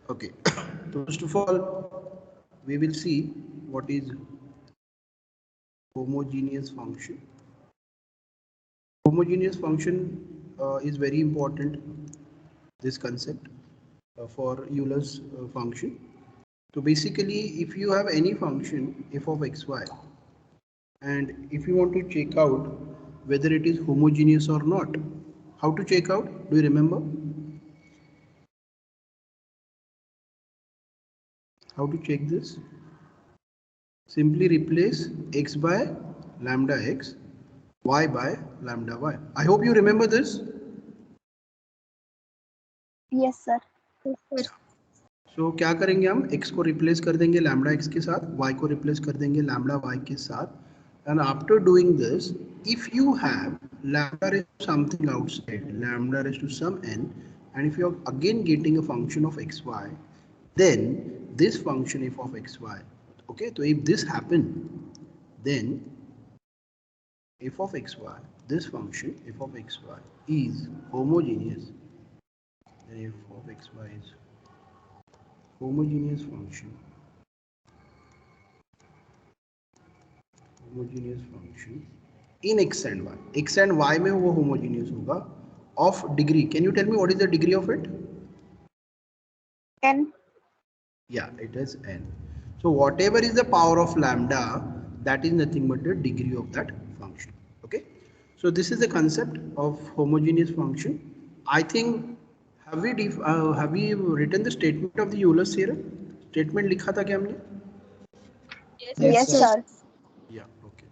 Okay. So first of all, we will see what is homogeneous function. Homogeneous function is very important, this concept for Euler's function. So basically, if you have any function f of xy, and if you want to check out whether it is homogeneous or not, how to check out? Do you remember? How to check this? Simply replace x by lambda x, y by lambda y. I hope you remember this. Yes, sir. So क्या करेंगे हम x को replace कर देंगे lambda x के साथ, y को replace कर देंगे लैम्डा y के साथ. And after doing this, if you have lambda raised to something outside, lambda raised to some n, and if you are again getting a function of xy, then this function f of xy, okay, so if this happen, then f of xy, this function f of xy is homogeneous. Then f of xy is homogeneous function. Homogeneous function in x and y. X and y में वो homogeneous होगा of degree. Can you tell me what is the degree of it? N. Yeah, it is n. So whatever is the power of lambda, that is nothing but the degree of that function. Okay. So this is the concept of homogeneous function. I think have we written the statement of the Euler's theorem? Statement लिखा था क्या हमने? Yes, sir. Yeah. Okay.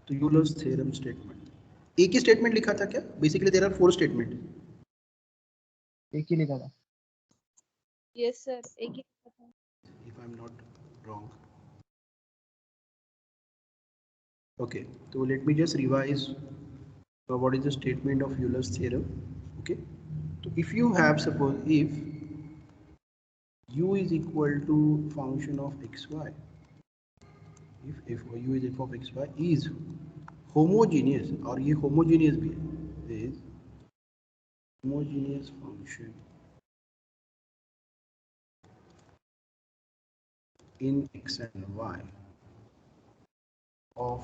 तो Euler's theorem statement एक ही statement लिखा था क्या? Basically there are 4 statement. एक ही लिखा था. यस सर, एक ही लिखा था. If I am not wrong. Okay, तो let me just revise what is the statement of Euler's theorem. Okay, तो if you have suppose if u is equal to function of xy, if u is f of xy is homogeneous, और ये homogeneous भी है, is homogeneous function in x and y of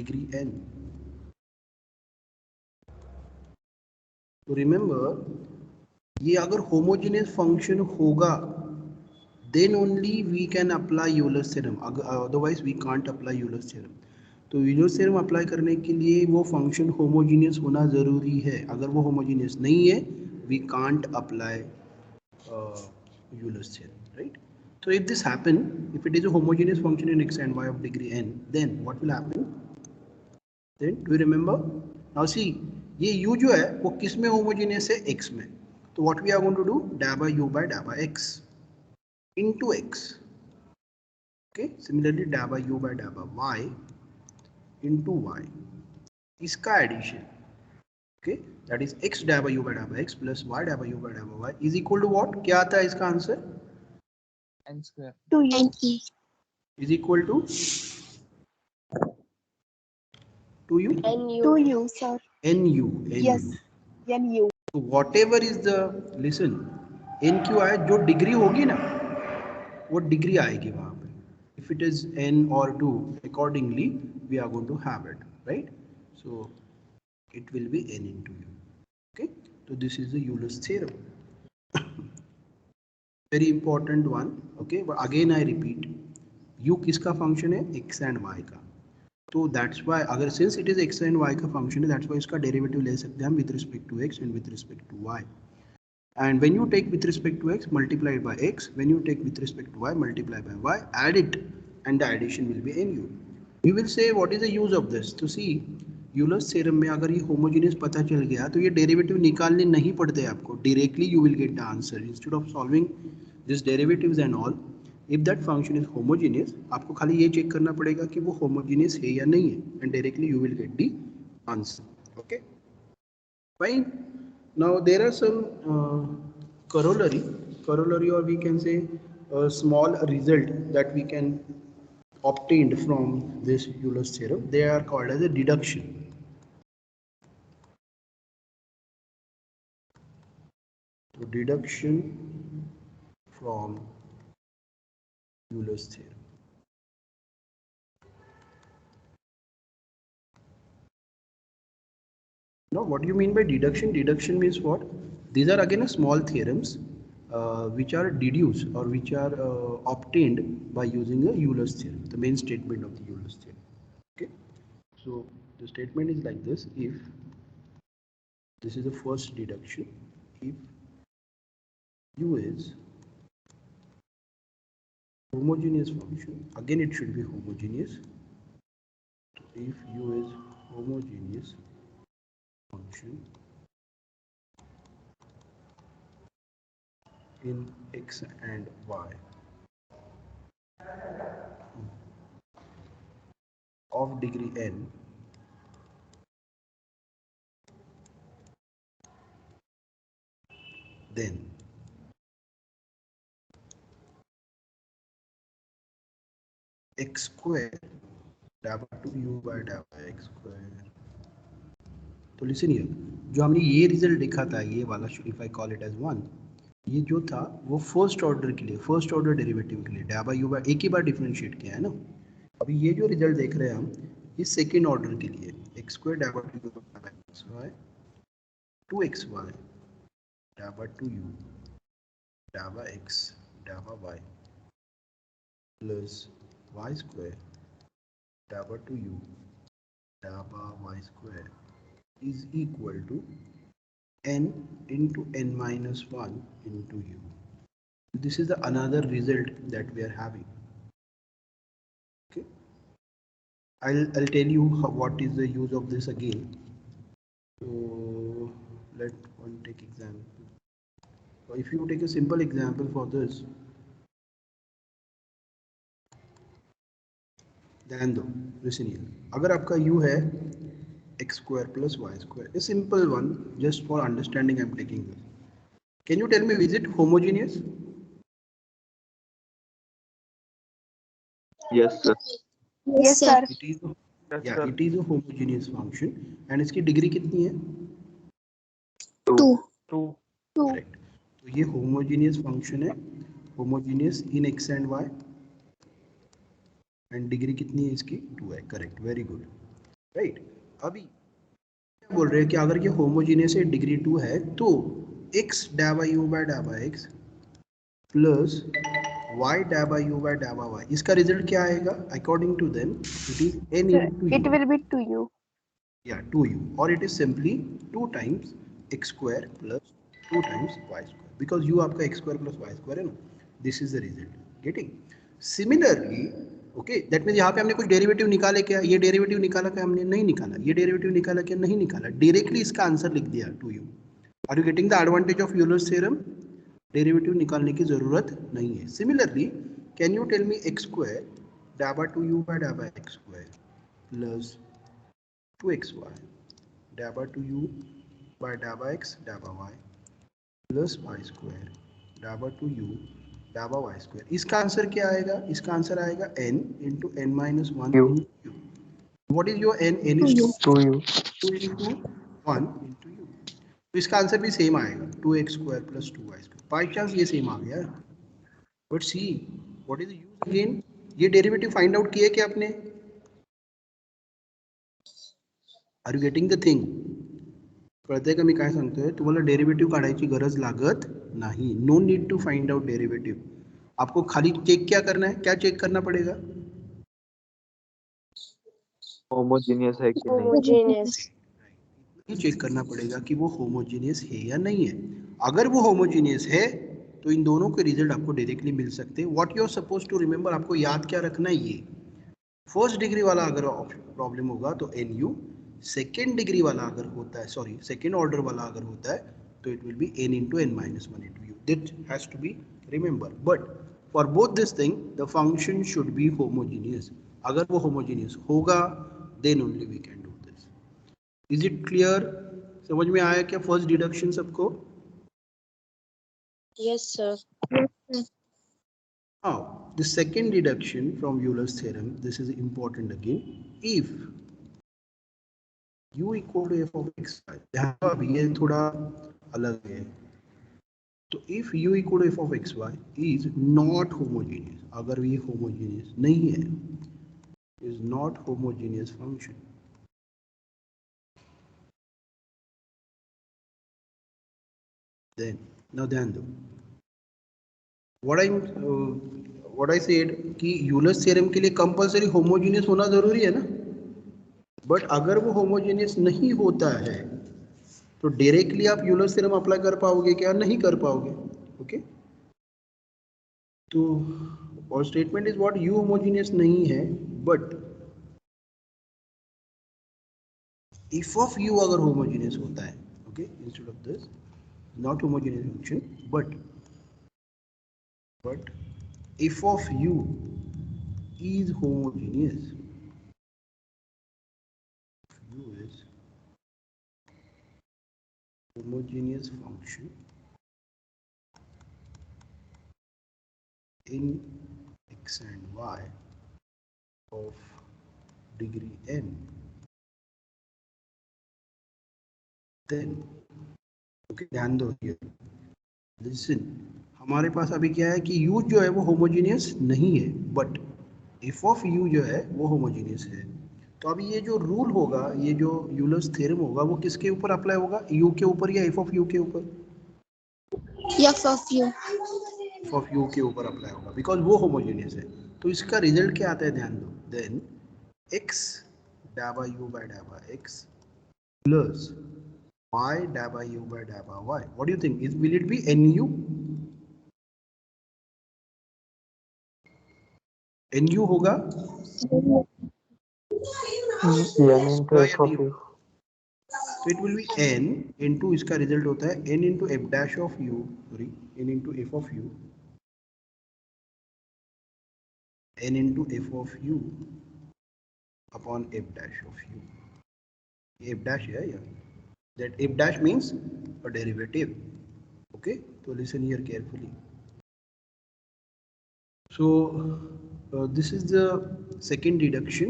degree n. तो remember, ये अगर homogeneous function होगा, then only we can apply Euler's theorem. Otherwise we can't apply Euler's theorem. तो Euler's theorem apply करने के लिए वो फंक्शन होमोजीनियस होना ज़रूरी है. अगर वो होमोजीनियस नहीं है, we can't apply Euler's theorem, right? So if this happen, if it is a homogeneous function in x and y of degree n, then what will happen? Then do you remember? Now see, ये u जो है वो किस में homogeneous है? x में. तो what we are going to do? Da by u by da by x into x. Okay. Similarly, da by u by da by y into y. इसका addition, okay, that is x da by u by da by x plus y da by u by da by y is equal to what? क्या आता है इसका answer? n square. 2u. Is equal to 2u? NU. 2u, sir. nu. Yes. Nu. So whatever is the, listen, n क्यों आया? जो degree होगी ना, वो डिग्री आएगी वहाँ पे. If it is n or 2, accordingly we are going to have it, right? So it will be n into u. Okay, so this is the Euler's theorem. Very important one. Okay, but again I repeat, u किसका function है? x and y का. तो that's why अगर since it is x and y का function है, that's why इसका derivative ले सकते हैं हम with respect to x and with respect to y. And when you take with respect to x, multiplied by x. When you take with respect to y, multiply by y. Add it, and the addition will be nu. We will say what is the use of this. To see Euler's theorem में अगर ये homogeneous पता चल गया, तो ये derivative निकालने नहीं पड़ते आपको. Directly you will get the answer instead of solving this derivatives and all. If that function is homogeneous, आपको खाली ये चेक करना पड़ेगा कि वो homogeneous है या नहीं है, and directly you will get the answer. Okay, fine. Now there are some corollary, or we can say a small result that we can obtained from this Euler's theorem. They are called as a deduction. तो deduction from Euler's theorem. Now, what do you mean by deduction? Deduction means what? These are again a small theorems which are deduced or which are obtained by using a Euler's theorem, the main statement of the Euler's theorem. Okay, so the statement is like this: if this is the first deduction, if U is homogeneous function, again it should be homogeneous. So if U is homogeneous function in x and y of degree n, then x square dabba 2u by dabba x square. तो listen here, जो हमने ये result देखा था, ये वाला, if I call it as 1, ये जो था वो फर्स्ट ऑर्डर के लिए, फर्स्ट ऑर्डर डेरिवेटिव के लिए डाबा यू बाय एक ही बार डिफरेंशिएट किया है ना. अभी ये जो रिजल्ट देख रहे हैं हम, ये सेकेंड ऑर्डर के लिए x square dhaba 2u by x y 2xy dhaba 2u dhaba x dhaba y plus y square dhaba 2u dhaba y square is equal to n into n minus 1 into u. This is the another result that we are having. Okay, I'll tell you what is the use of this again. So let one take example. So if you take a simple example for this, ध्यान दो, listen here. अगर आपका u है x square plus y square, a simple one, just for understanding I'm taking this. Can you tell me, is it homogeneous? Yes, sir. Yes, sir. It is, yeah, it is a homogeneous function. And इसकी degree कितनी है? 2. 2. Correct. तो ये homogeneous function है, homogeneous in x and y, and degree कितनी है इसकी? 2 है. Correct, very good. Right. अभी क्या बोल रहे हैं कि अगर ये homogeneous है, डिग्री 2 है, तो x डाबा u by डाबा x प्लस y डाबा u by डाबा y, इसका रिजल्ट क्या आएगा? According to them it is n Sir, into it u. will be 2u. Yeah, 2u, or it is simply 2 times x square plus 2 times y square, because u आपका x square plus y square है ना. This is the result. Getting? Similarly, okay, that means यहाँ पे हमने कुछ derivative निकाले क्या? ये डेरिवेटिव निकाला क्या हमने? नहीं निकाला. ये डेरिवेटिव निकाला क्या? नहीं निकाला. डायरेक्टली इसका आंसर लिख दिया 2u. Are you getting the advantage of Euler's theorem? Derivative निकालने की जरूरत नहीं है. Similarly, can you tell me x square dhaba 2u by डाबा x square plus 2xy dhaba 2u by डाबा x डाबा y प्लस y स्क्वायर डाबा 2u डाबा y square, इसका answer क्या आएगा? इसका आंसर आएगा n into n minus 1 U. into u. What is your n? n is 2. 2u. 2 into 1 into u. तो इसका answer भी same आएगा, 2x square plus 2y square. By chance ये सेम आ गया, but see what is the use again. ये derivative find out किए क्या आपने? Are you getting the thing? कळतंय का मी काय सांगतोय? तुम्हाला डेरिवेटिव काढायची गरज लागत नाही. No need to find out derivative. आपको खाली चेक क्या करना है? क्या चेक करना पड़ेगा? होमोजीनियस है कि नहीं. Homogeneous. ये चेक करना पड़ेगा कि वो होमोजेनियस है या नहीं है. अगर वो होमोजेनियस है तो इन दोनों के रिजल्ट आपको डायरेक्टली मिल सकते हैं. What you are suppose to remember, आपको याद क्या रखना है? ये फर्स्ट डिग्री वाला अगर प्रॉब्लम होगा तो एन यू, सेकेंड डिग्री वाला अगर होता है, सॉरी सेकेंड ऑर्डर वाला अगर होता है तो it will be n into n minus 1 into u. That has to be remember. But for both this thing the function should be homogeneous. अगर वो homogeneous होगा then only we can do this. Is it clear? समझ में आया क्या first deduction सबको? Yes, sir. Now the second deduction from Euler's theorem, this is important again. If u equal to f of x, यहाँ अभी ये थोड़ा अलग है. तो if u equal to f of xy is not homogeneous, अगर ये homogeneous नहीं है, is not homogeneous function, then now ध्यान दो what I said कि यूलर्स थ्योरम के लिए कंपलसरी होमोजेनियस होना जरूरी है ना, बट अगर वो होमोजेनियस नहीं होता है तो डायरेक्टली आप यूलर्स थ्योरम अप्लाई कर पाओगे क्या? नहीं कर पाओगे. ओके, तो और statement is what, you homogeneous नहीं है, बट इफ ऑफ यू अगर होमोजेनियस होता है, okay, instead of this not homogeneous function, but if of u is homogeneous, u is homogeneous function in x and y of degree n, then okay, ध्यान दो here, listen, हमारे पास अभी क्या है कि u जो है वो होमोजेनियस नहीं है, बट f ऑफ u जो है वो होमोजेनियस है. तो अभी ये जो रूल होगा, ये जो यूलर्स थ्योरम होगा, वो किसके ऊपर अप्लाई होगा? u के ऊपर या f ऑफ u के ऊपर? F of u. f of u के ऊपर अप्लाई होगा, बिकॉज वो होमोजेनियस है. तो इसका रिजल्ट क्या आता है? ध्यान दो, देन x डाबा u बाय डाबा x प्लस y डाबा u बाय डाबा y. What do you think, is will it be nu? nu होगा n into f of u. तो it will be n into, इसका रिजल्ट होता है n into f dash of u, sorry n into f of u, n into f of u upon f dash of u. ये f dash है यार, that f dash means a derivative. Okay, so listen here carefully. So this is the second deduction.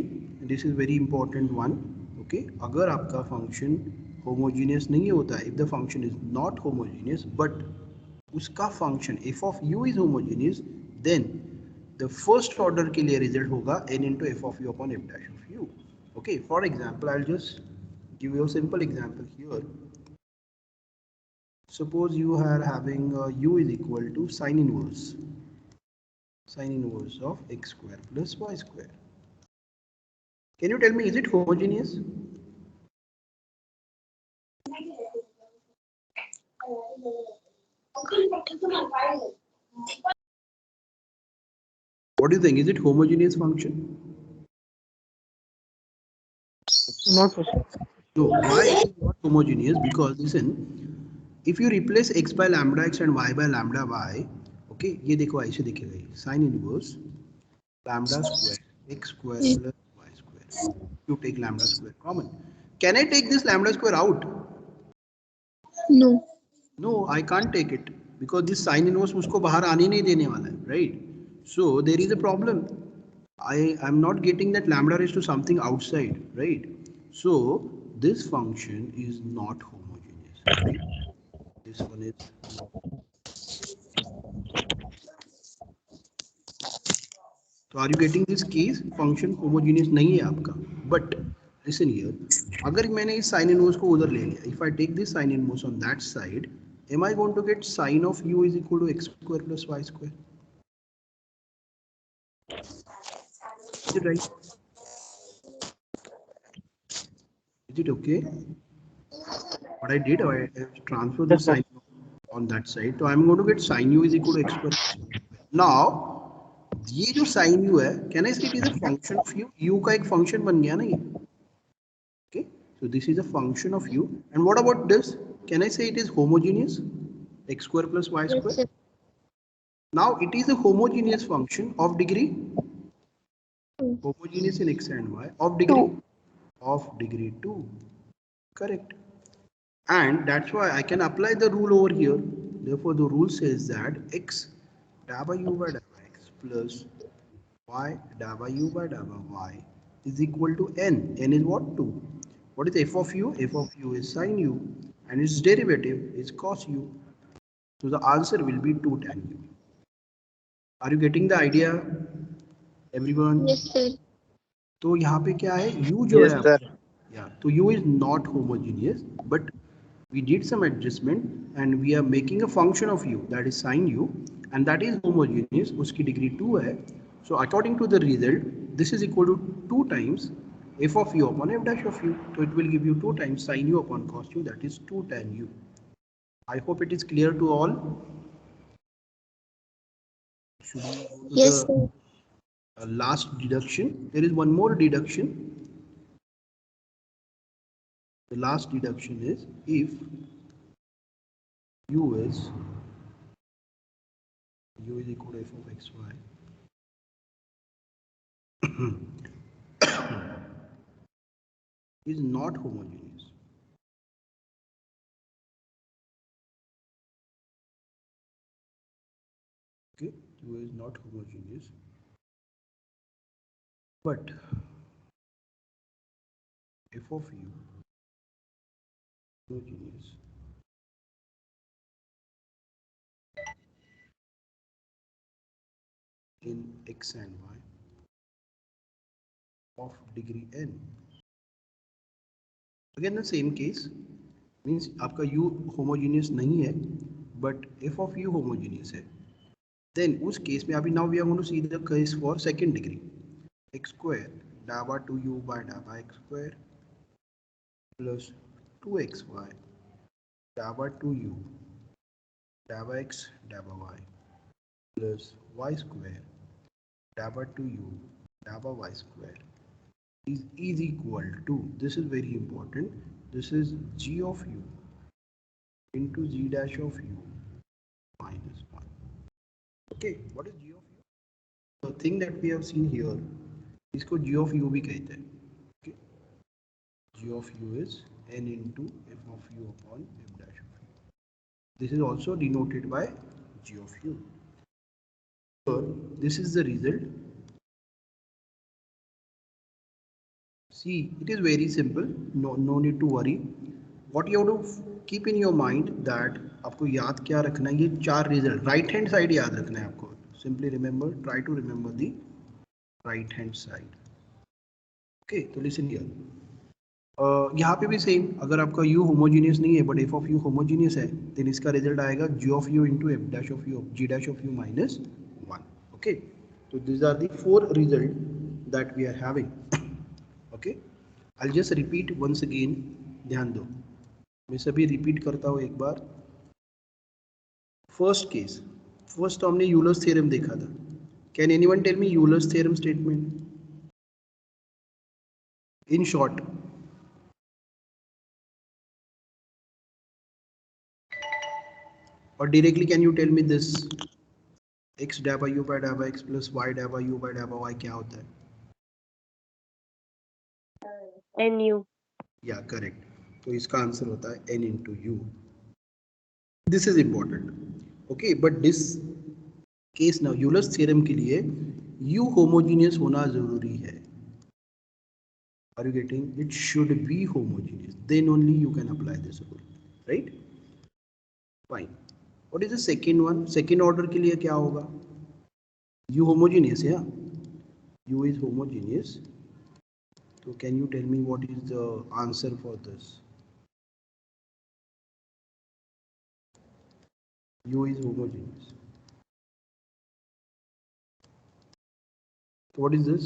This is very important one. Okay, अगर आपका function homogeneous नहीं होता, if the function is not homogeneous but उसका function f of u is homogeneous, then the first order के लिए result होगा n into f of u upon f dash of u. Okay, for example, I'll just give you a simple example here. Suppose you are having u is equal to sine inverse of x square plus y square. Can you tell me, is it homogeneous? What do you think? Is it homogeneous function? Not possible. No. Why it is not homogeneous? Because listen, if you replace x by lambda x and y by lambda y, okay, ये देखो ऐसे दिखेगा, sin inverse lambda square x square plus y square. You take lambda square common. Can I take this lambda square out? No. No, I can't take it because this sin inverse उसको बाहर आने नहीं देने वाला है, right? So there is a problem. I am not getting that lambda raised to something outside, right? So this function is not homogeneous, right? This one is not. So are you getting this case? Function homogeneous नहीं है आपका. But listen here, अगर मैंने इस sin inverse को उधर ले लिया, if I take this sin inverse on that side, am I going to get sin of u is equal to x square plus y square? Is it right? Is it okay? What I did, I transferred the sin on that side. So I'm going to get sin u is equal to x square. Now, ये जो sin u है, can I say it is a function of u? U का एक function बन गया ना ये. Okay, so this is a function of u. And what about this? Can I say it is homogeneous? X square plus y Yes, square. sir. Now it is a homogeneous function of degree. Two. Homogeneous in x and y of degree. Of degree 2. Correct. And that's why I can apply the rule over here. Therefore, the rule says that x dabba u by dabba x plus y dabba u by dabba y is equal to n. N is what? 2. What is f of u? F of u is sin u, and its derivative is cos u. So the answer will be 2 tan u. Are you getting the idea, everyone? Yes, sir. तो यहाँ पे क्या है, u जो Yes, है, sir. yeah, तो u is not homogeneous, but we did some adjustment and we are making a function of u, that is sin u, and that is homogeneous, उसकी degree 2 है. So according to the result, this is equal to 2 times f of u upon f dash of u. So it will give you 2 times sin u upon cos u, that is 2 tan u. I hope it is clear to all. Should we go to Yes, the sir. last deduction? There is one more deduction. The last deduction is if u is equal to f of xy is not homogeneous. Okay, u is not homogeneous, but f of u homogeneous in x and y of degree n. Again the same case, means आपका u homogeneous नहीं है, but f of u homogeneous है. Then उस case में अभी now we are going to see the case for second degree. X square dabba 2u by dabba x square plus 2xy dabba 2u dabba x dabba y plus y square dabba 2u dabba y square is equal to, this is very important, this is g of u into g dash of u minus 1. Okay, what is g of u? The thing that we have seen here, इसको g of u भी कहते हैं. Okay, g of u is n into f of u upon f dash of u. This is also denoted by g of u. So this is the result. See, it is very simple. No need to worry. What you have to keep in your mind that आपको याद क्या रखना है, ये 4 result right hand side याद रखना है आपको. Simply remember, try to remember the right hand side. Okay, तो listen here. यहाँ पे भी सेम, अगर आपका u होमोजीनियस नहीं है but f of u homogeneous है, देन इसका रिजल्ट आएगा g of u into f dash of u g dash of u minus 1. Okay, तो this are the 4 result that we are having. Okay, I just repeat once again, ध्यान दो, मैं सभी repeat करता हूँ एक बार. फर्स्ट केस, फर्स्ट तो हमने यूलर्स थ्योरम देखा था. Can anyone tell me Euler's theorem statement in short? Or directly can you tell me this x dabba u by dabba x plus y dabba u by dabba y क्या होता है? NU. या correct, तो इसका answer होता है n into u. This is important. Okay, but this case ना Euler's theorem के लिए u होमोजीनियस होना जरूरी है. Are you getting? It should be homogeneous, then only you can apply this rule, right? Fine. What is the second one? Second order के लिए क्या होगा? u होमोजीनियस है, u is homogeneous. So can you tell me what is the answer for this? U is homogeneous. So what is this?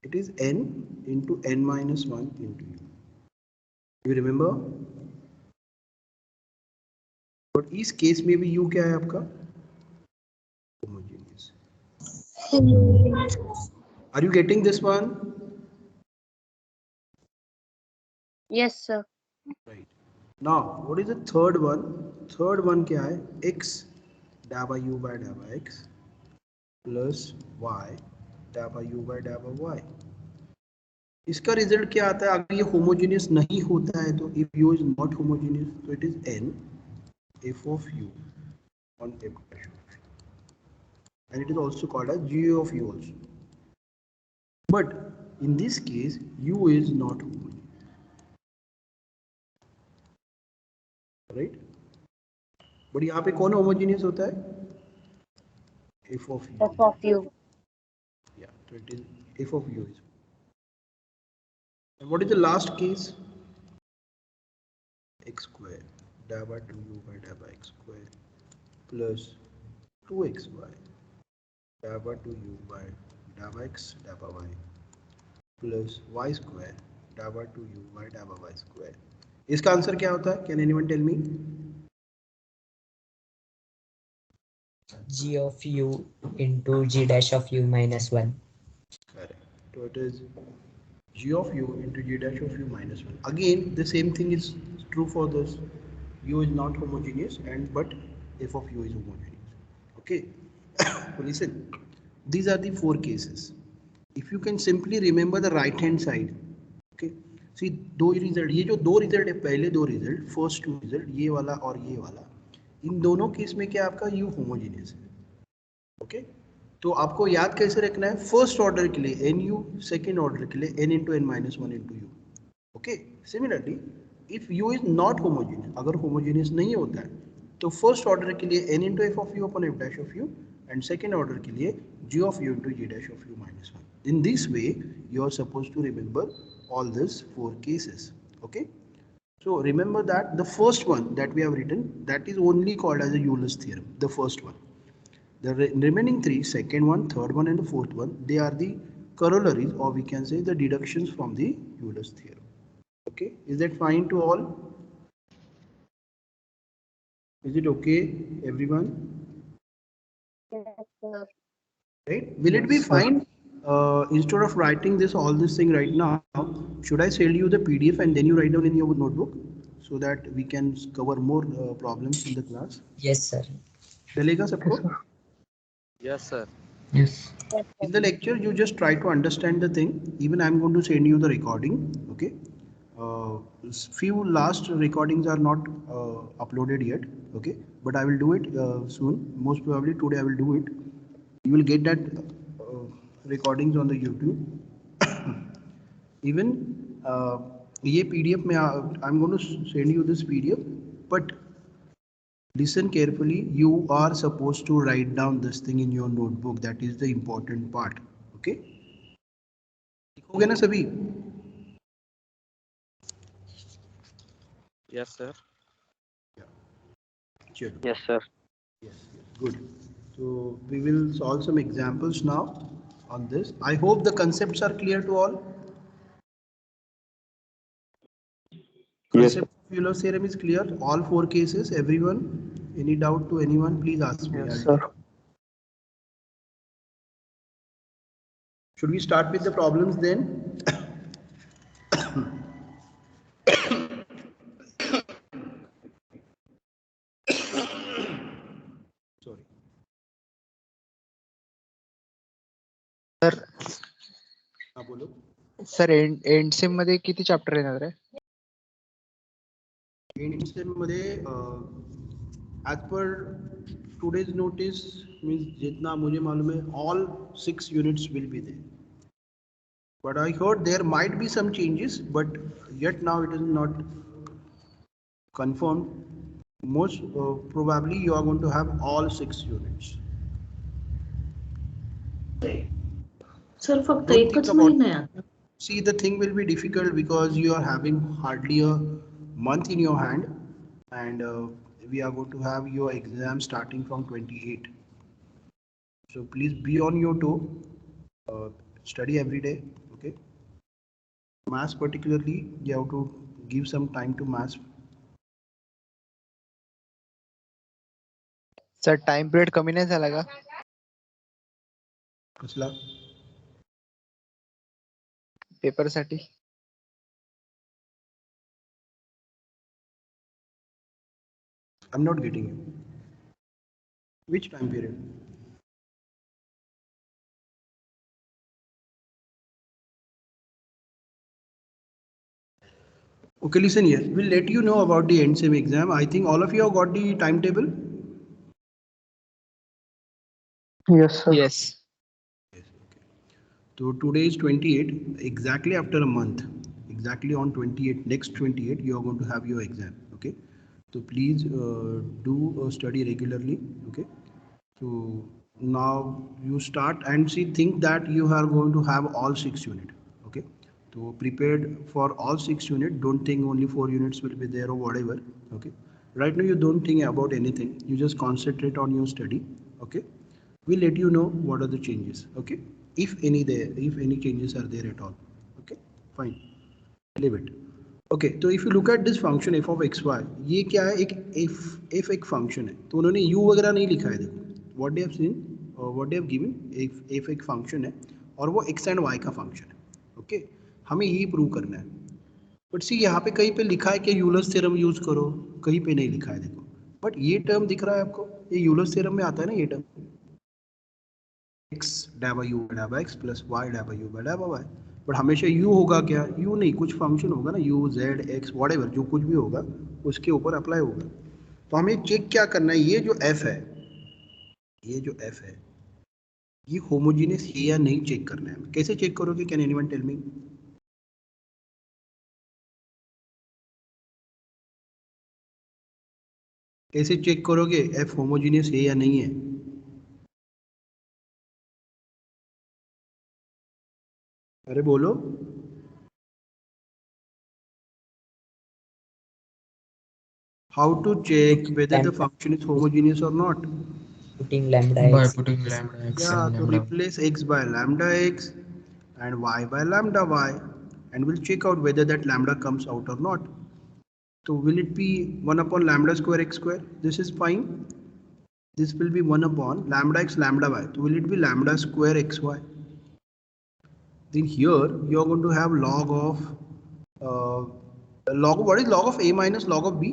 It is n into n minus 1 into u. You remember? But इस case में भी u क्या है आपका? Homogeneous. Are you getting this one? Yes, sir. Right. Now, what is the third one? Third one क्या है? X dabba u by dabba x plus y dabba u by dabba y. इसका result क्या आता है? अगर ये homogeneous नहीं होता है तो if u is not homogeneous, so it is n f of u on f dash of u, and it is also called as g of u also. But in this case, u is not homogeneous, right? But यहाँ पे कौन homogeneous होता है? f of u. F of u. Yeah, so it is f of u is. And what is the last case? X square da by 2u by da by x square plus 2xy da by 2u by da by x da by y plus y square da by 2u by da by y square. इसका answer क्या होता है? Can anyone tell me? G of u into g dash of u minus 1. Correct. So it is g of u into g dash of u minus 1. Again, the same thing is true for this. U is not homogeneous and but f of u is homogeneous. Okay. So listen, these are the four cases. If you can simply remember the right hand side, okay. See दो result, ये जो दो result है, पहले दो result, first to result, ये वाला और ये वाला, इन दोनों केस में क्या आपका u होमोजेनियस है. ओके. तो आपको याद कैसे रखना है? फर्स्ट ऑर्डर के लिए एन यू, सेकेंड ऑर्डर के लिए n into n minus one into u. Okay. Similarly if u is not homogeneous, अगर होमोजेनियस नहीं होता है तो फर्स्ट ऑर्डर के लिए n into f of u upon f dash of u and second order के लिए g of u into g dash of u minus one. In this way you are suppose to remember all these four cases. Okay, so remember that the first one that we have written, that is only called as a Euler's theorem, the first one. The remaining three, second one, third one and the fourth one, they are the corollaries, or we can say the deductions from the Euler's theorem. Okay, is that fine to all? Is it okay, everyone? Yes, sir. Right, will it be fine? Instead of writing all this thing right now, should I send you the PDF and then you write down in your notebook so that we can cover more problems in the class? Yes, sir. चलेगा सबको? Yes, sir. Yes. Yes, In the lecture, you just try to understand the thing. Even I'm going to send you the recording. Okay. Few last recordings are not uploaded yet. Okay, but I will do it soon. Most probably today I will do it. You will get that recordings on the YouTube. Even ये PDF में I'm going to send you this PDF, but listen carefully. You are supposed to write down this thing in your notebook. That is the important part. Okay. लिखोगे ना सभी? Yes, sir. चलो. Yes, sir. Yes, good. So we will solve some examples now on this. I hope the concepts are clear to all. Yes. Concept of Euler's theorem is clear. All four cases. Everyone. Any doubt to anyone? Please ask me. Yes, sir. Should we start with the problems then? Sorry. Sir हाँ बोलो. Sir and same मध्ये किती chapter येणार आहे? And मध्ये as per today's notice means जितना मुझे मालूम है all 6 units will be there. But I heard there might be some changes, but yet now it is not confirmed. Most probably you are going to have all 6 units. Sir फक्त Don't think एकच about महिना आहे आता. See, the thing will be difficult because you are having hardly a month in your hand, and we are going to have your exam starting from 28. So please be on your toe. Study every day. Okay. Maths particularly, you have to give some time to maths. Sir time period कमी नाही झाला का? कसला? Paper साठी. I'm not getting you. Which time period? Okay, listen here. We'll let you know about the end sem exam. I think all of you have got the timetable. Yes, sir. Yes. So today is 28. Exactly after a month, exactly on 28, next 28, you are going to have your exam. Okay. So please do study regularly. Okay. So now you start and see, think that you are going to have all 6 units. Okay. So prepared for all 6 units. Don't think only 4 units will be there or whatever. Okay. Right now you don't think about anything. You just concentrate on your study. Okay. We'll let you know what are the changes. Okay. If any changes are there at all. Okay. Fine. Leave it. Okay तो if you look at this function f of x y, ये क्या है, एक F एक function है, तो उन्होंने you वगैरह नहीं लिखा है. देखो what they have seen, what they have given, F एक फंक्शन है और वो एक्स एंड वाई का फंक्शन है. ओके हमें यही प्रूव करना है. बट सी यहाँ पे कहीं पे लिखा है कि यूलर्स थ्योरम यूज करो, कहीं पे नहीं लिखा है. देखो बट ये टर्म दिख रहा है आपको, ये यूलर्स थ्योरम में आता है ना ये टर्म, एक्स डाबा यू डाबा एक्स प्लस वाई डाबा यू डाबा वाई. बट हमेशा u होगा क्या, u नहीं, कुछ फंक्शन होगा ना, u z x व्हाटएवर, जो कुछ भी होगा उसके ऊपर अप्लाई होगा. तो हमें चेक क्या करना है, ये जो f है, ये जो f है ये होमोजेनियस है या नहीं चेक करना है. कैसे चेक करोगे, कैन एनीवन टेल मी? कैसे चेक करोगे f होमोजेनियस है या नहीं है? अरे बोलो. How to check whether the function is homogeneous or not? Putting lambda By x. putting lambda x Yeah, and to lambda. replace x by lambda x and y by lambda y, and we'll check out whether that lambda comes out or not. So will it be 1 upon lambda square x square? This is fine. This will be 1 upon lambda x lambda y. So will it be lambda square xy? Then here you are going to have log of what is log of a minus log of b?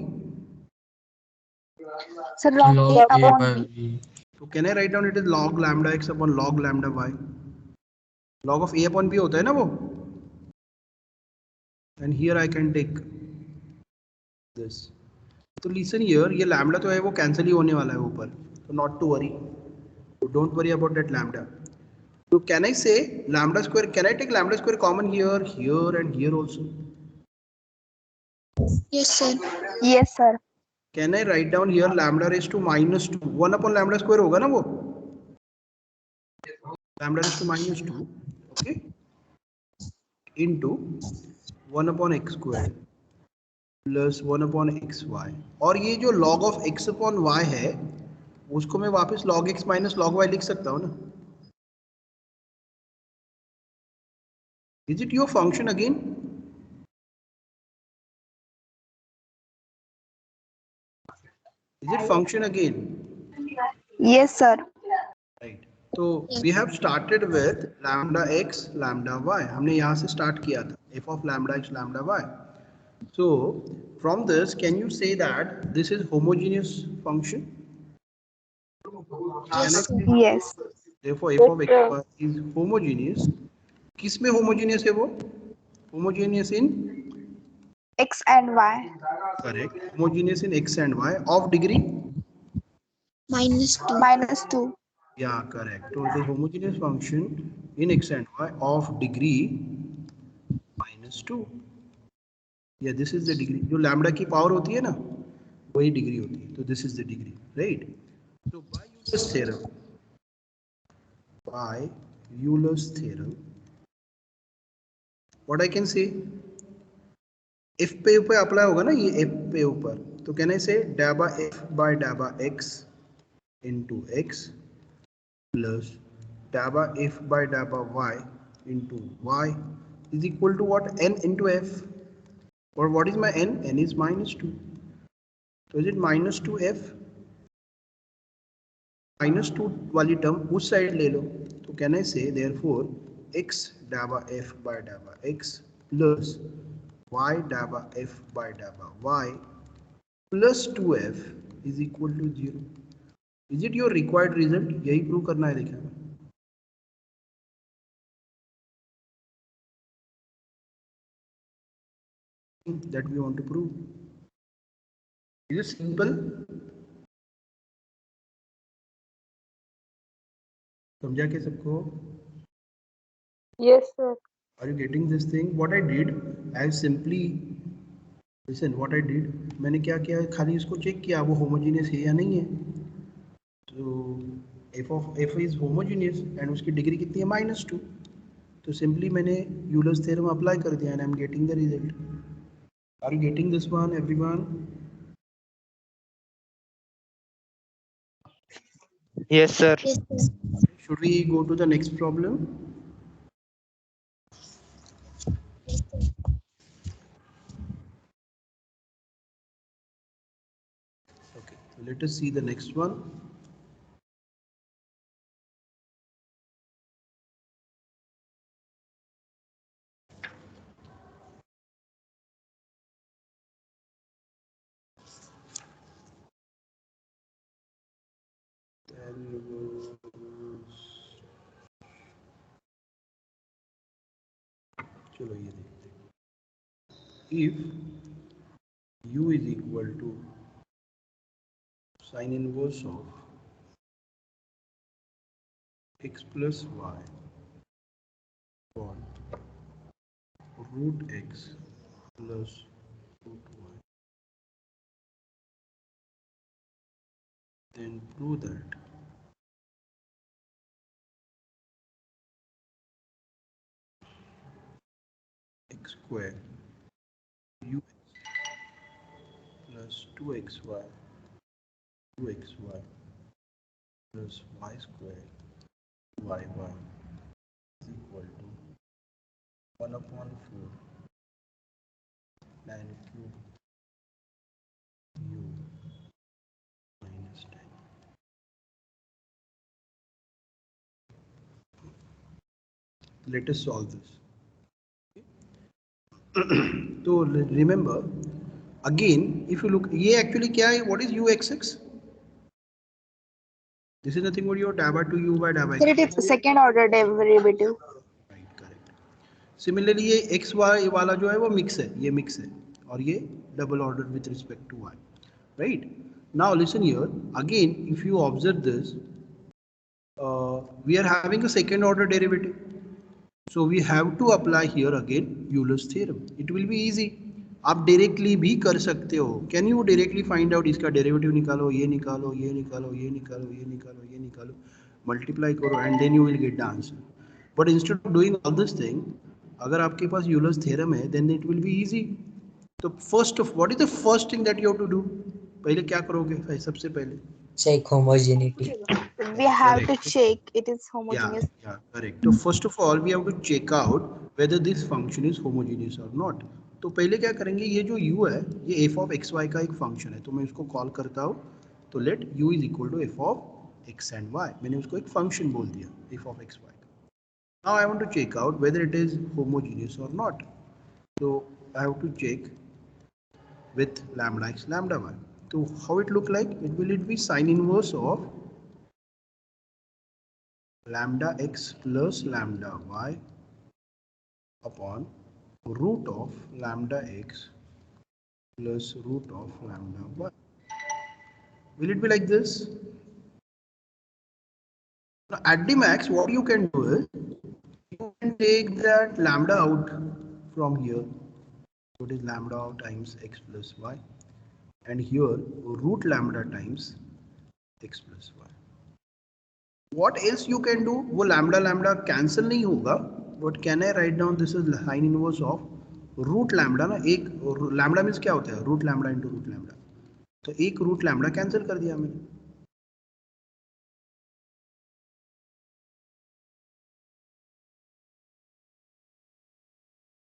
So log Log A a upon by B. b. So can I write down it as log lambda x upon log lambda y? Log of a upon b होता है ना वो. And here I can take this. तो listen here, ये lambda तो है वो cancel ही होने वाला है ऊपर, तो not to worry. So don't worry about that lambda. So can I say lambda square? Can I take lambda square common here, here, and here also? Yes, sir. Yes, sir. Can I write down here lambda raised to minus 2? 1 upon lambda square होगा ना वो? Lambda raised to minus 2, okay? Into 1 upon x square plus 1 upon xy. और ये जो log of x upon y है, उसको मैं वापस log x minus log y लिख सकता हूँ ना? Is it your function again? Is it function again? Yes, sir. Right. So we have started with lambda x lambda y. हमने यहाँ से start किया था, f of lambda x lambda y. So from this, can you say that this is homogeneous function? Yes, sir. Yes. Therefore f of x y is homogeneous. किस में homogeneous है वो? Homogeneous in? X and Y. Correct. Homogeneous in x and y of degree? Minus 2. Minus 2. Yeah, correct. So it is homogeneous function in x and y of degree minus 2. Yeah, this is the degree. जो lambda की power होती है ना, वही degree होती है. So this is the degree, right? So by Euler's theorem, what I can say, f पे ऊपर अप्लाई होगा ना, ये f पे ऊपर, तो can I say dabba f by dabba x into x plus dabba f by dabba y into y is equal to what? N into f. Or what is my n? N is minus 2. So is it minus 2f? Minus 2 वाली term उस side ले लो, तो can आई से therefore x dabba f by dabba x plus y dabba f by dabba y plus 2f is equal to 0. Is it your required result? यही prove करना है. देखिए that we want to prove. Is it simple? समझा के सबको? Yes, sir. Are you getting this thing? What I did, I simply listen what I did, मैंने क्या किया, खाली इसको चेक किया वो होमोजीनियस है या नहीं है। तो एफ इज होमोजीनियस एंड उसकी डिग्री कितनी है -2। तो सिंपली मैंने यूलर्स थ्योरम अप्लाई कर दिया and I am getting the result. Are you getting this one everyone? Yes, sir. Yes, sir. Should we go to the next problem? Okay, so let us see the next one. चलो ये देखते हैं। If u is equal to sin inverse of x plus y upon root x plus root y, then prove that x square u plus 2xy 2xy plus y square yy is equal to 1/4 tan cube u minus 10. Let us solve this. तो remember again, if you look, ये actually क्या है, what is uxx? This is nothing but your dabba to u by dabba Sir, x. it is second order derivative. Right, correct. Similarly ये x y वाला जो है वो mix है, ये mix है और ये double order with respect to y. Right? Now listen here again, if you observe this, we are having a second order derivative. So we have to apply here again Euler's theorem. It will be easy. आप directly भी कर सकते हो। Can you directly find out, इसका derivative निकालो, ये निकालो, ये निकालो, ये निकालो, ये निकालो, ये निकालो, मल्टीप्लाई करो and then you will get the answer. But instead of doing all this thing, अगर आपके पास यूलर्स थ्योरम है then it will be easy. तो first of what is the first thing that you have to do, पहले क्या करोगे? सबसे पहले check homogeneity. We have to Correct. check it is homogeneous. Yeah, correct. So first of all, we have to check out whether this function is homogeneous or not. तो पहले क्या करेंगे, ये जो u है ये f of x y का एक फंक्शन है, तो मैं इसको कॉल करता हूँ। तो let u is equal to f of x and y, मैंने उसको एक फंक्शन बोल दिया f of x y। Now I want to check out whether it is homogeneous or not. So I have to check with lambda x lambda y. So how it look like? It will be sin inverse of lambda x plus lambda y upon root of lambda x plus root of lambda y. Will it be like this? Now at the max, what you can do is you can take that lambda out from here. So it is lambda times x plus y, and here root lambda times x plus y. What else you can do? वो lambda lambda cancel नहीं होगा, but can I write down this is sin inverse of root lambda ना, एक lambda means क्या होता है? root lambda into root lambda, तो एक root lambda cancel कर दिया मैंने।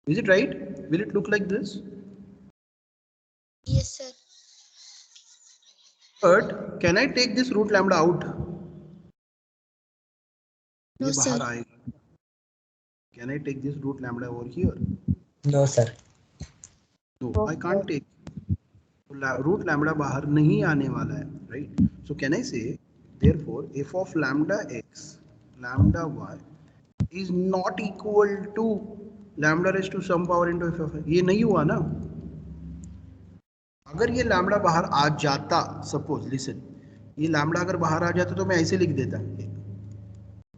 Is it right? Will it look like this? Yes, sir. But can I take this root lambda out? No, ये बाहर sir. आएगा। Can I take this root lambda over here? No, sir. No, I can't take. Root lambda बाहर नहीं आने वाला है, right? So can I say, therefore, f of lambda x, lambda y is not equal to lambda raised to some power into f of x. ये नहीं हुआ ना। अगर ये लैम्बडा बाहर आ जाता, सपोज लिसन, ये लैम्बडा अगर बाहर आ जाता तो मैं ऐसे लिख देता,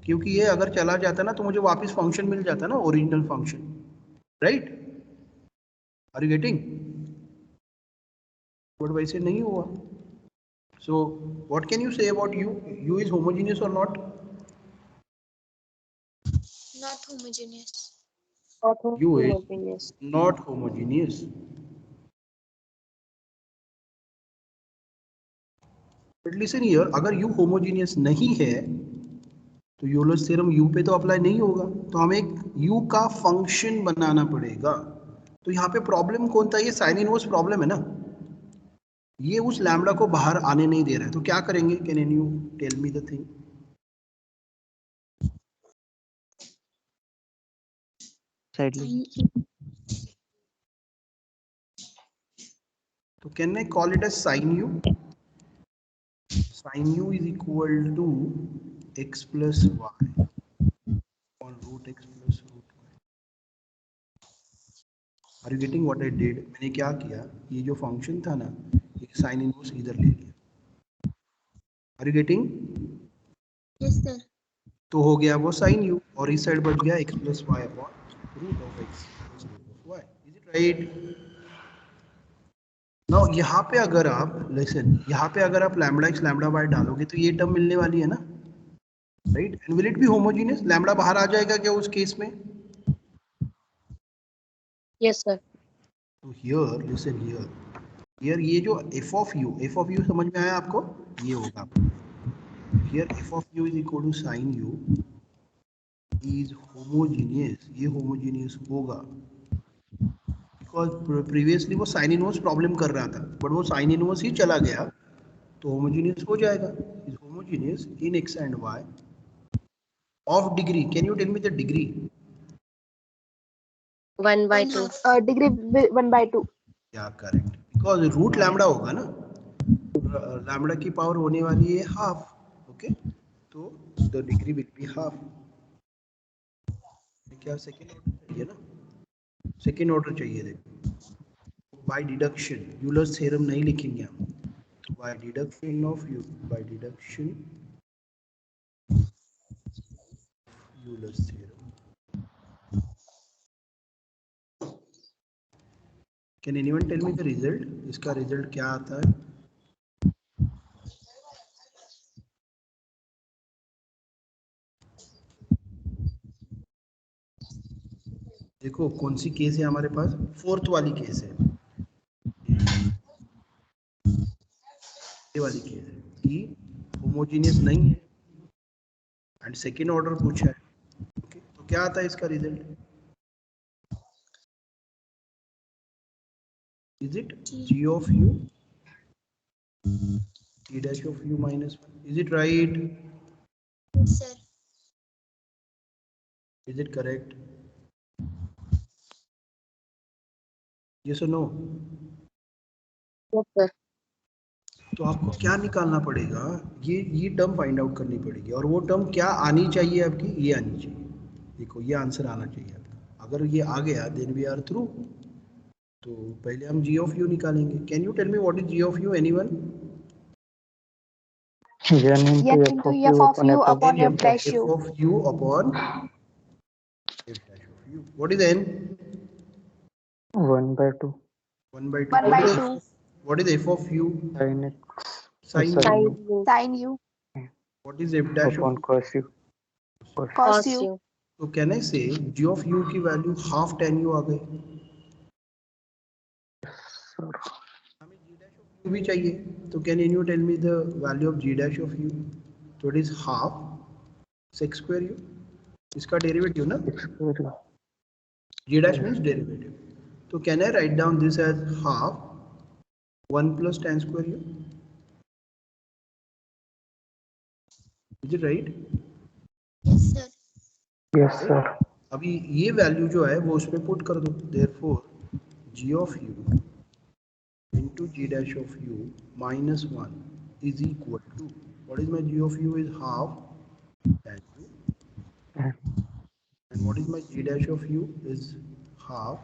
क्योंकि ये अगर चला जाता ना तो मुझे वापस फंक्शन मिल जाता ना, original function, right? Are you getting? But वैसे नहीं हुआ. So what can you say about U? U is homogeneous or not? Not homogeneous. U is Homogeneous. not homogeneous. But listen here, अगर U homogeneous नहीं है तो Euler's theorem U पे तो apply नहीं होगा, तो हमें एक U का फंक्शन बनाना पड़ेगा. तो यहाँ पे प्रॉब्लम कौन था? ये साइन इनवर्स प्रॉब्लम है ना, ये उस लैम्बडा को बाहर आने नहीं दे रहा है. तो क्या करेंगे? Can you tell me the thing? तो can I call it as sine U? Sin U is equal to x plus y or root x plus root y. Are you getting what I did? मैंने क्या किया, ये जो function था ना, ये sine inverse इधर ले लिया. Are you getting? Yes, sir. तो हो गया वो साइन U और इस साइड बच गया x plus y upon root of x plus root of y. Is it right? Now यहाँ पे अगर आप listen, यहाँ पे अगर आप लैम्बडा x लैम्बडा y डालोगे तो ये टर्म मिलने वाली है ना, right? And will it B homogeneous? Lambda बाहर आ जाएगा क्या उस केस में? Yes, sir. तो हियर लिसन हियर ये जो f of u समझ में आया आपको? ये होगा here f of u is equal to sin u is homogeneous. ये होमोजेनियस होगा बिकॉज प्रीवियसली वो साइन इनवर्स प्रॉब्लम कर रहा था, बट वो साइन इनवर्स ही चला गया तो होमोजेनियस हो जाएगा. Is homogeneous in x and y of degree. Can you tell me the degree? 1/2. Degree 1/2. Yeah, correct. Because root lambda होगा ना, लैम्बडा की पावर होने वाली है हाफ. ओके, तो the degree will be half. क्या सेकेंड ऑर्डर चाहिए ना? सेकेंड ऑर्डर चाहिए. देखो बाय डिडक्शन, यूलर्स थ्योरम नहीं लिखेंगे हम, तो by deduction of u, by deduction Euler's theorem. Can anyone tell me the result? इसका रिजल्ट क्या आता है? देखो कौन सी केस है हमारे पास? फोर्थ वाली केस है, ये वाली केस है कि होमोजेनियस नहीं है एंड सेकेंड ऑर्डर पूछा है. ओके, तो क्या आता है इसका result? Is it g of u g dash of u minus 1? Is it right? Yes, sir. Is it correct? Yes or no? Yes, sir. तो आपको क्या निकालना पड़ेगा? ये टर्म फाइंड आउट करनी पड़ेगी, और वो टर्म क्या आनी चाहिए आपकी? ये आनी चाहिए. देखो ये आंसर आना चाहिए आपका. अगर ये आ गया देन वी आर थ्रू. तो पहले हम g of u निकालेंगे. Can you tell me what is g of u? Anyone? n into f of u upon f dash F u. of u upon f dash u. f of u upon f dash of u. What is n? 1/2 1/2. 1/2. What is f of u? sin x Sin sin u. u Sin u. What is f dash upon of u? cos u. Cos u. So can I say g of u की value half tan u आ गई? Sir. हमें g dash of u भी चाहिए, तो can you tell me the value of g dash of u? So it is half sec square u. इसका derivative ना, X square u. g dash means derivative. तो can I write down this as half 1 plus tan square u? Is it right? Yes, sir. Yes, sir. अभी ये value जो है वो उस पे पुट कर दो. Therefore g of u into g dash of u minus 1 is equal to, what is my g of u? Is half tan u, and what is my g dash of u? Is half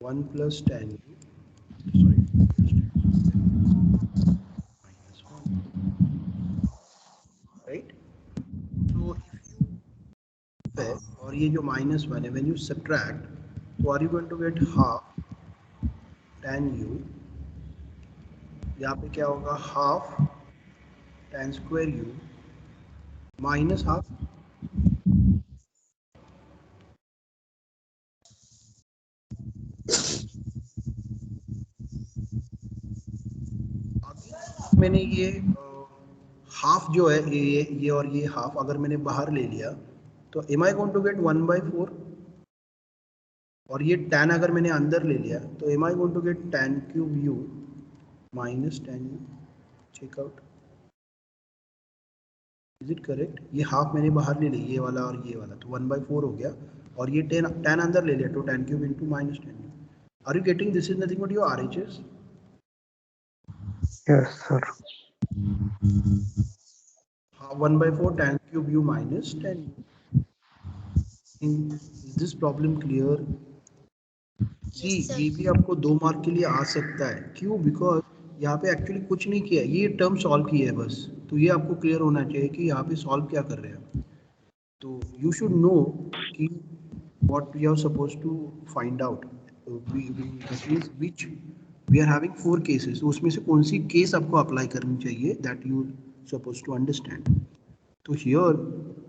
1 plus tan u, sorry, minus 1, right? So if you और ये जो minus 1 है, when you subtract, so are you going to get half tan u, यहाँ पे क्या होगा half tan square u minus half मैंने ये हाफ जो है ये और ये हाफ अगर मैंने बाहर ले लिया तो am I going to get 1/4 और ये tan अगर मैंने अंदर ले लिया तो am I going to get tan cube u minus tan u. Check out, is it correct? ये हाफ मैंने बाहर ले लिया ये वाला और ये वाला तो 1/4 हो गया और ये tan अंदर ले लिया तो tan cube into minus tan u. Are you getting? This is nothing but your RHS. Yes, sir. 1/4 tan cube u minus tan u. Is this problem clear? See, Yes, sir. ये भी आपको 2 mark के लिए आ सकता है. क्यों? Because यहाँ पे एक्चुअली कुछ नहीं किया, ये टर्म सॉल्व की है बस. तो ये आपको क्लियर होना चाहिए कि यहाँ पे सॉल्व क्या कर रहे हैं. तो यू शुड नो कि what we are supposed to find out. That is which we are having 4 cases. तो उसमें से कौन सी केस आपको अप्लाई करनी चाहिए, that you supposed to understand. So here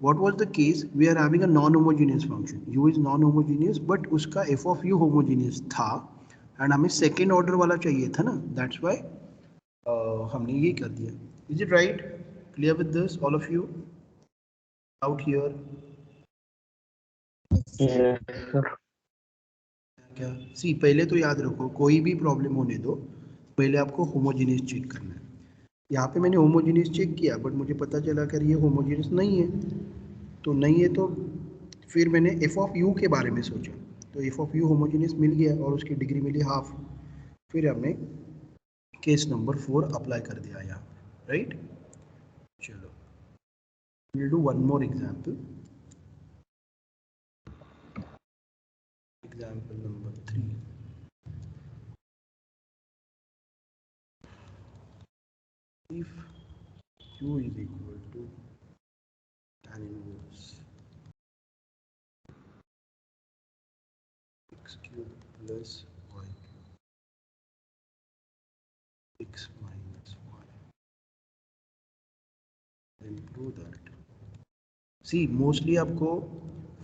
what was the case? We are having a non-homogeneous function. U is non-homogeneous but उसका f of u homogeneous था and हमें second order वाला चाहिए था ना. That's why हमने ये कर दिया. Is it right? Clear with this, all of you? Out here. Yes, sir. क्या? सी पहले तो याद रखो कोई भी प्रॉब्लम होने दो पहले आपको होमोजेनियस चेक करना है. यहाँ पे मैंने होमोजेनियस चेक किया बट मुझे पता चला कि ये होमोजेनियस नहीं है. तो नहीं है तो फिर मैंने एफ ऑफ यू के बारे में सोचा तो एफ ऑफ यू होमोजेनियस मिल गया और उसकी डिग्री मिली हाफ. फिर हमने केस नंबर 4 अप्लाई कर दिया यहाँ पे. राइट, चलो we'll do one more example. Example number 3. If u is equal to tan inverse x cube plus y cube x minus y, then prove that. See, mostly आपको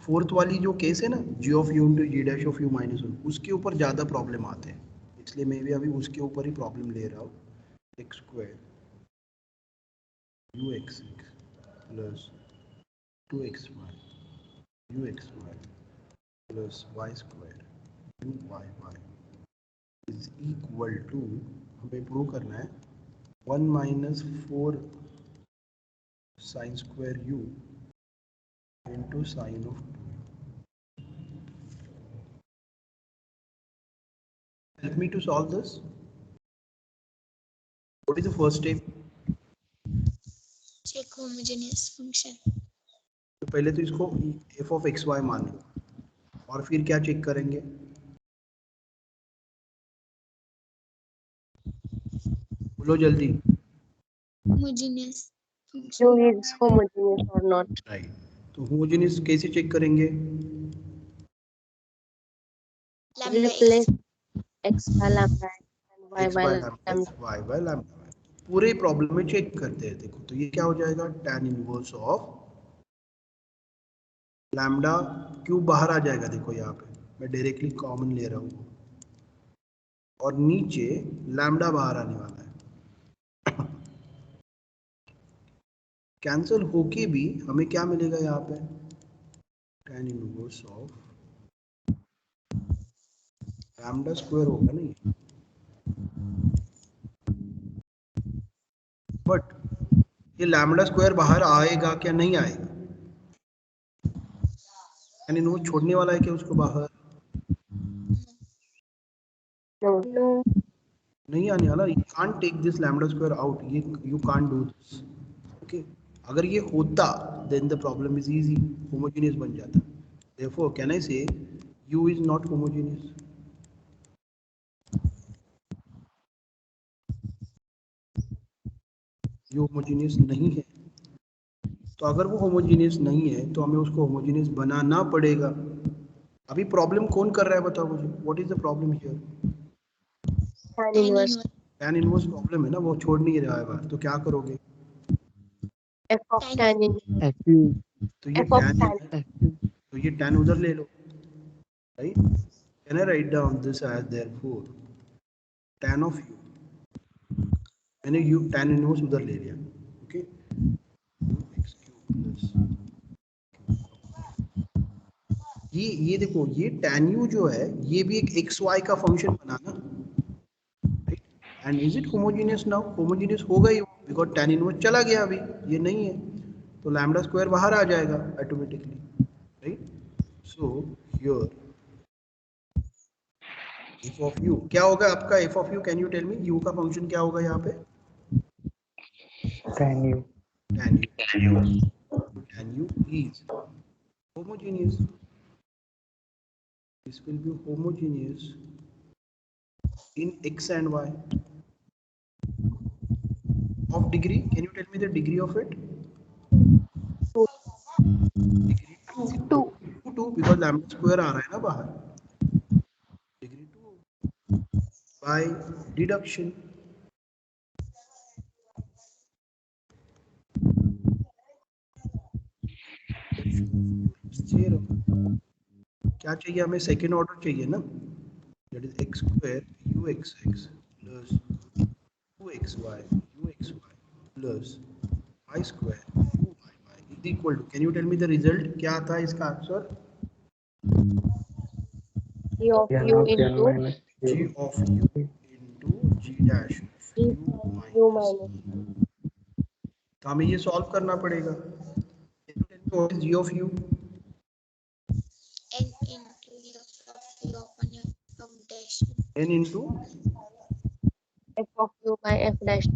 fourth वाली जो case है ना g of u into g dash of u minus 1 उसके ऊपर ज़्यादा problem आते हैं, इसलिए मैं भी अभी उसके ऊपर ही प्रॉब्लम ले रहा हूँ. X square u x plus 2xy u x y plus y square u y y is equal to, हमें प्रूव करना है 1 minus 4 sine square u into sine of 2. Help me to solve this. What is the first step? Check homogeneous function. तो पहले तो इसको f of x y मान लो और फिर क्या चेक करेंगे? बोलो जल्दी. Homogeneous function. U is homogeneous or not. Right, तो होमोजेनियस कैसे चेक करेंगे? Lambda Replace x. x by lambda and y x by by lambda. lambda y by lambda. पूरे प्रॉब्लम में चेक करते हैं. देखो तो ये क्या हो जाएगा tan inverse of lambda cube बाहर आ जाएगा. देखो यहाँ पे मैं डायरेक्टली कॉमन ले रहा हूँ और नीचे लैम्डा बाहर आने वाला है. कैंसिल होके भी हमें क्या मिलेगा यहाँ पे tan inverse of lambda square होगा नहीं, बट ये लैम्डा स्क्वायर बाहर आएगा क्या नहीं आएगा? tan इनवर्स छोड़ने वाला है क्या उसको बाहर? No. नहीं आने वाला. You can't take this lambda square out. You can't do this. Okay. अगर ये होता then the problem is easy. Homogeneous बन जाता. Therefore, can I say U is not homogeneous? U homogeneous नहीं है. तो अगर वो homogeneous नहीं है तो हमें उसको homogeneous बनाना पड़ेगा. अभी प्रॉब्लम कौन कर रहा है बताओ मुझे. What is the problem here? tan tan inverse inverse. tan inverse problem है ना, वो छोड़ नहीं रहा है बाहर, तो क्या करोगे? f of tan inverse FU तो ये f of tan tan है, FU तो ये tan उधर ले लो, right? Can I write down this as therefore tan of u, मैंने u tan इनवर्स उधर ले लिया, ओके? x क्यूब प्लस ये देखो, ये tan u जो है ये भी एक xy का फंक्शन बना ना, right? And is it homogeneous now? Homogeneous होगा ही, बिकॉज tan इनवर्स चला गया अभी, ये नहीं है, तो लैम्डा स्क्वायर बाहर आ जाएगा automatically, right? So here f of u क्या होगा आपका? f of u, कैन यू टेल मी, u का फंक्शन क्या होगा यहाँ पे? tan U tan u is homogeneous. This will be homogeneous in x and y of degree. Can you tell me the degree of it? Degree 2 2 because lambda square आ रहा है ना बाहर, degree 2 by deduction. Zero. क्या चाहिए हमें? Second order चाहिए ना, that is x square uxx plus 2xy uxy plus y square uyy is equal to, can you tell me the result? क्या आता है इसका answer? g of u into g of u into g dash of g u u minus, minus तो हमें ये solve करना पड़ेगा. Can you tell me what is g of u? N into f of u upon f of dash. n into, f of u by f dash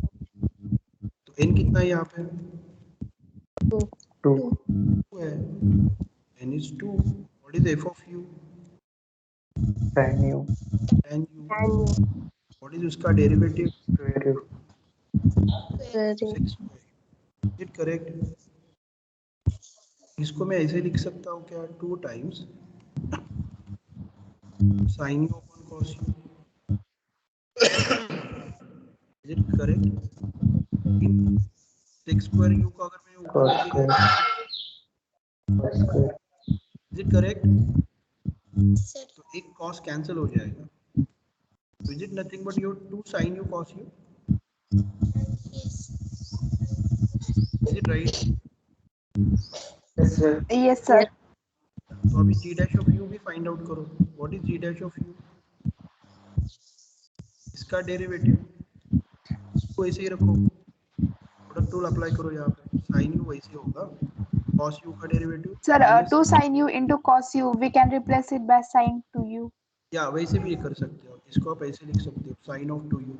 तो n कितना है यहाँ पे? 2 2 2 है, n is 2. What is f of u? tan U tan u. tan u What is उसका derivative? square U square Is it correct? इसको मैं ऐसे लिख सकता हूँ क्या? 2 times sin u upon cos u. Is it correct? sec square u को अगर मैं ऊपर cos लेके square गया, cos square is it correct? Sir, तो एक cos कैंसिल हो जाएगा, तो is it nothing but your 2 sin u cos u? yes. Is it right? Yes, sir. तो अभी g dash of u भी फाइंड आउट करो. What is g dash of u? इसका डेरिवेटिव को ऐसे ही रखो, प्रोडक्ट रूल अप्लाई करो यहाँ पे, sin u वैसे होगा, cos u का derivative Sir, minus, 2 sin u into cos u, we can replace it by sin 2u. या वैसे भी ये कर सकते हो, इसको आप ऐसे लिख सकते हो sin of 2u.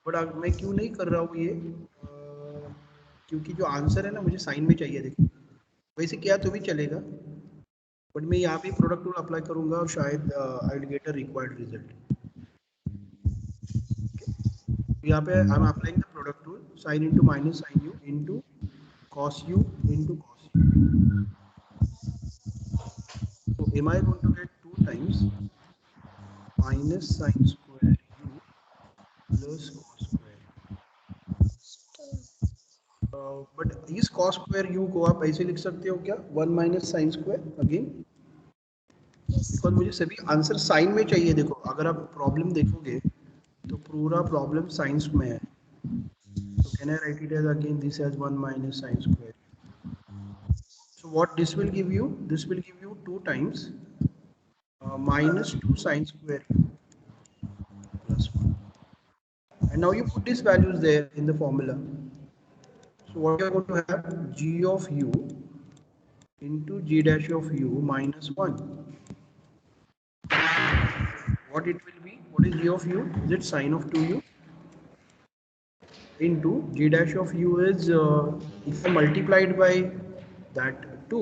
बट मैं क्यों नहीं कर रहा हूँ ये, क्योंकि जो आंसर है ना मुझे साइन में चाहिए. देखो वैसे किया तो भी चलेगा, बट मैं यहाँ पे प्रोडक्ट रूल अप्लाई करूंगा और शायद I will get a required result. यहाँ पे I am applying the product rule, sin into minus sin u into cos u into cos u. So am I going to get 2 times minus sin square u plus cos square u. But इस cos square u को आप ऐसे लिख सकते हो क्या? 1 minus sin square again, because मुझे सभी आंसर साइन में चाहिए. देखो अगर आप प्रॉब्लम देखोगे तो पूरा प्रॉब्लम साइंस में है. So can I write it as again this as 1 minus sin square? So what this will give you? This will give you 2 times minus 2 sin square u plus 1. And now you put these values there in the formula. So what you are going to have? G of u into g dash of u minus 1. What it will be? What is g of u? Is it sin of 2u? Into g dash of u is, if I multiplied by that 2,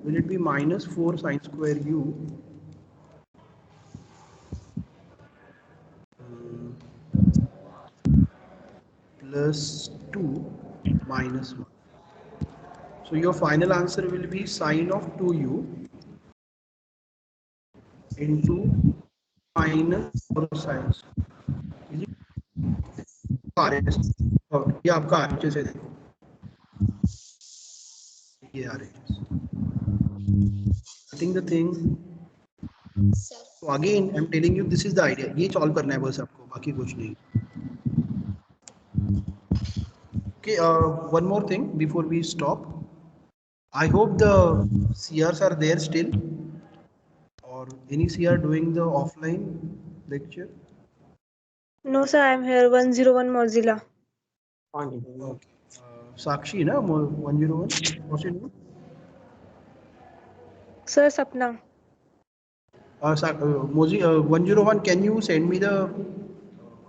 will it be minus 4 sin square u plus 2 minus 1. So your final answer will be sin of 2u into minus 4 science. ये आपका आगे से देखो, ये आ रही है. I think the thing. sir. So again, I'm telling you, this is the idea. ये solve करना है बस आपको, बाकी कुछ नहीं. Okay, one more thing before we stop. I hope the CRs are there still, or any CR doing the offline lecture. No, sir, I am here. 101 Mozilla. Okay. Sakshi, na 101. What's your name? Sir, Sapna. Mozi, 101. Can you send me the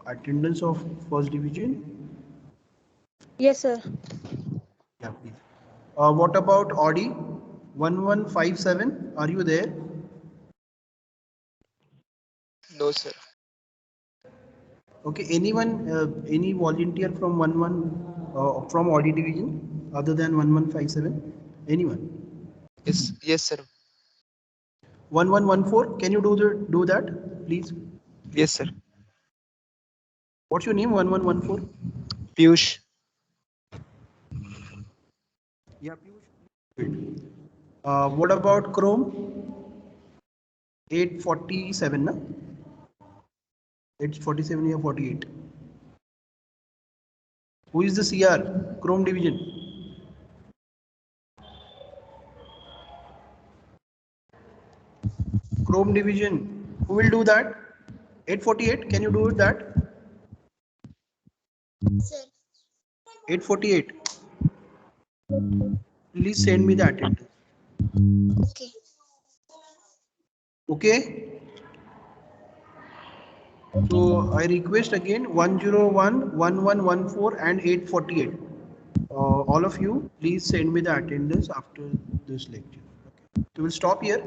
attendance of first division? Yes, sir. Yeah, please. What about Audi 1157? Are you there? No, sir. Okay. Anyone, any volunteer from from Audi division other than 1157? Anyone? Yes, sir. 1114. Can you do that, please? Yes, sir. What's your name? 1114. Piyush. Yeah, Piyush. What about Chrome? 847, na? It's 47 or 48. Who is the CR? Chrome division. Chrome division. Who will do that? 848. Can you do that? Sir. 848. Please send me the attendance. Okay. Okay. So I request again 101, 1114 and 848. All of you, please send me the attendance after this lecture. Okay. So we'll stop here.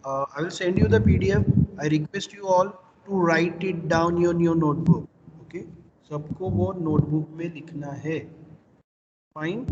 I will send you the PDF. I request you all to write it down in your notebook. Okay. सबको वो notebook में लिखना है. Fine.